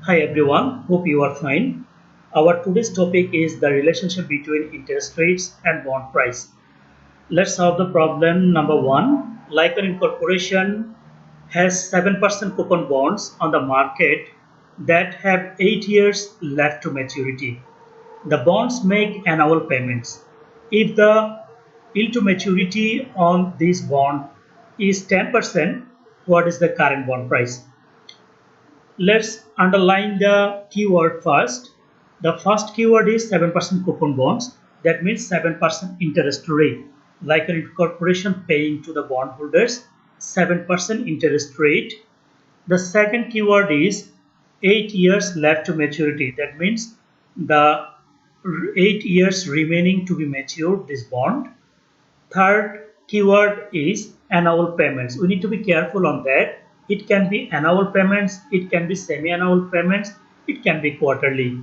Hi everyone, hope you are fine. Our today's topic is the relationship between interest rates and bond price. Let's solve the problem number one. Lycan Incorporation has 7% coupon bonds on the market that have 8 years left to maturity. The bonds make annual payments. If the yield to maturity on this bond is 10%, what is the current bond price? Let's underline the keyword first. The first keyword is 7% coupon bonds. That means 7% interest rate. Like a corporation paying to the bondholders 7% interest rate. The second keyword is 8 years left to maturity. That means the 8 years remaining to be matured this bond. Third keyword is annual payments. We need to be careful on that. It can be annual payments, it can be semi-annual payments, it can be quarterly.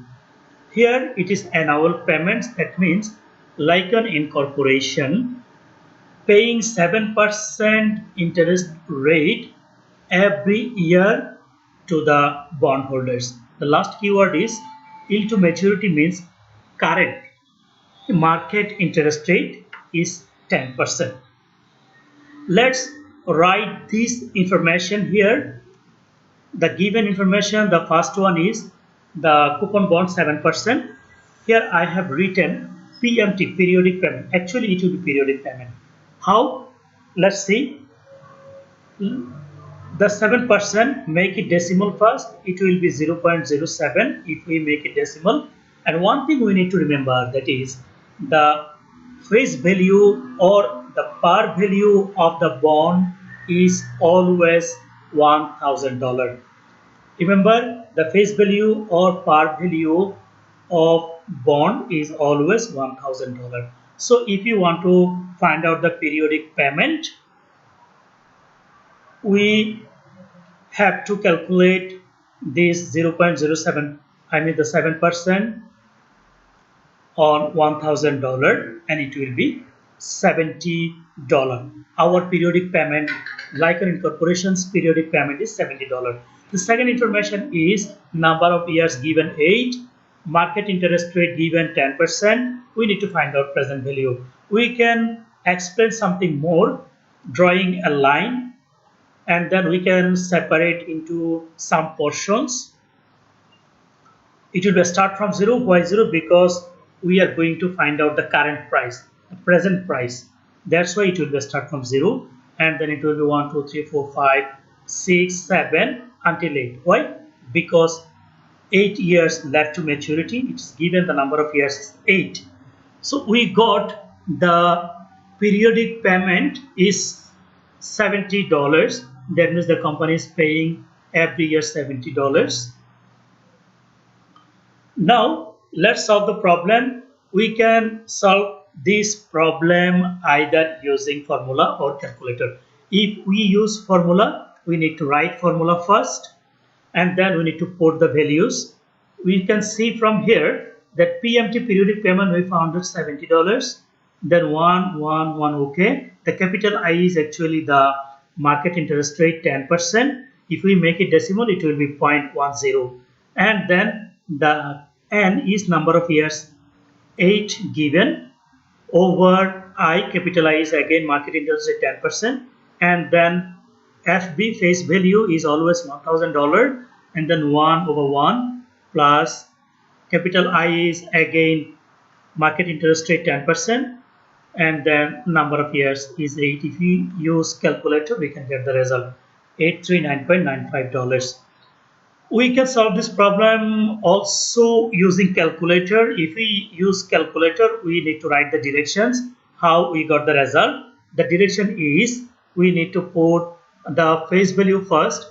Here it is annual payments. That means like an incorporation paying 7% interest rate every year to the bondholders. The last keyword is yield to maturity means current market interest rate is 10%. Let's write this information here. The given information, the first one is the coupon bond 7%. Here I have written PMT, periodic payment. Actually it will be periodic payment. How? Let's see. The 7%, make it decimal first. It will be 0.07 if we make it decimal. And one thing we need to remember, that is the face value or the par value of the bond is always $1,000. Remember, the face value or par value of bond is always $1,000. So if you want to find out the periodic payment, we have to calculate this 0.07, I mean the 7% on $1,000, and it will be $70. Our periodic payment, like an incorporation's periodic payment, is $70. The second information is number of years given 8, market interest rate given 10%. We need to find out present value. We can explain something more drawing a line, and then we can separate into some portions. It will be start from 0. Why 0? Because we are going to find out the current price, the present price. That's why it will be start from 0, and then it will be 1 2 3 4 5 6 7 until 8. Why? Because 8 years left to maturity. It's given the number of years is 8. So we got the periodic payment is $70. That means the company is paying every year $70. Now let's solve the problem. We can solve this problem either using formula or calculator. If we use formula, we need to write formula first, and then we need to put the values. We can see from here that PMT, periodic payment, we found it $70. Then 1 1 1, okay. The capital I is actually the market interest rate 10%. If we make it decimal, it will be 0.10. And then the N is number of years 8 given over I, capital I is again market interest rate 10%, and then FB, face value, is always $1,000, and then 1 over 1 plus capital I is again market interest rate 10%, and then number of years is 8. If we use calculator, we can get the result $839.95. We can solve this problem also using calculator. If we use calculator, we need to write the directions how we got the result. The direction is we need to put the face value first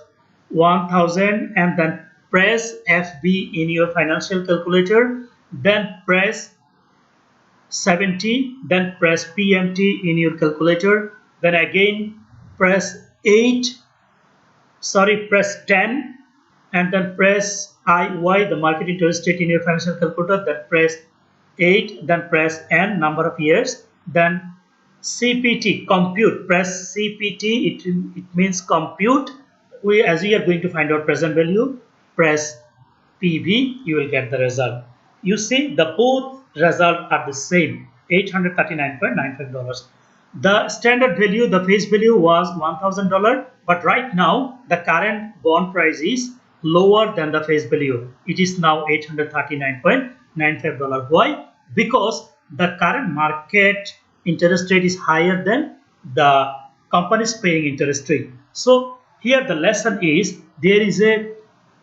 1000, and then press FB in your financial calculator, then press 70, then press PMT in your calculator, then again press 8, press 10, and then press IY, the market interest rate, in your financial calculator, then press 8, then press N, number of years, then CPT, compute, press CPT, it means compute. As we are going to find out present value, press PV, you will get the result. You see, the both result are the same, $839.95. The standard value, the face value was $1,000, but right now the current bond price is lower than the face value. It is now $839.95. Why? Because the current market interest rate is higher than the companies paying interest rate. So here the lesson is there is a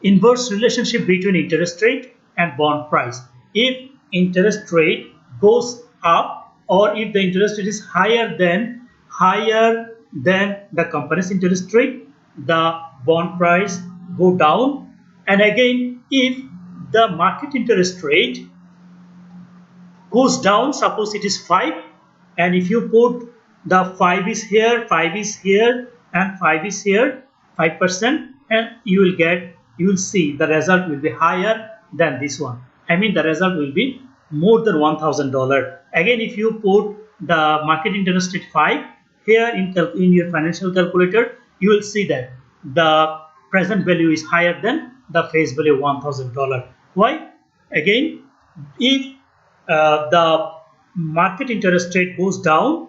inverse relationship between interest rate and bond price. If interest rate goes up, or if the interest rate is higher than the company's interest rate, the bond price go down. And again, if the market interest rate goes down, suppose it is 5, and if you put the 5 is here, 5 is here, and 5 is here, 5%, and you will see the result will be higher than this one. I mean, the result will be more than $1,000. Again, if you put the market interest rate 5 here in your financial calculator, you will see that the present value is higher than the face value $1,000. Why? Again, if the market interest rate goes down,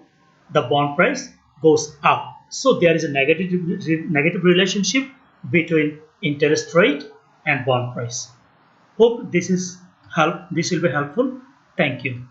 the bond price goes up. So there is a negative relationship between interest rate and bond price. Hope this will be helpful. Thank you.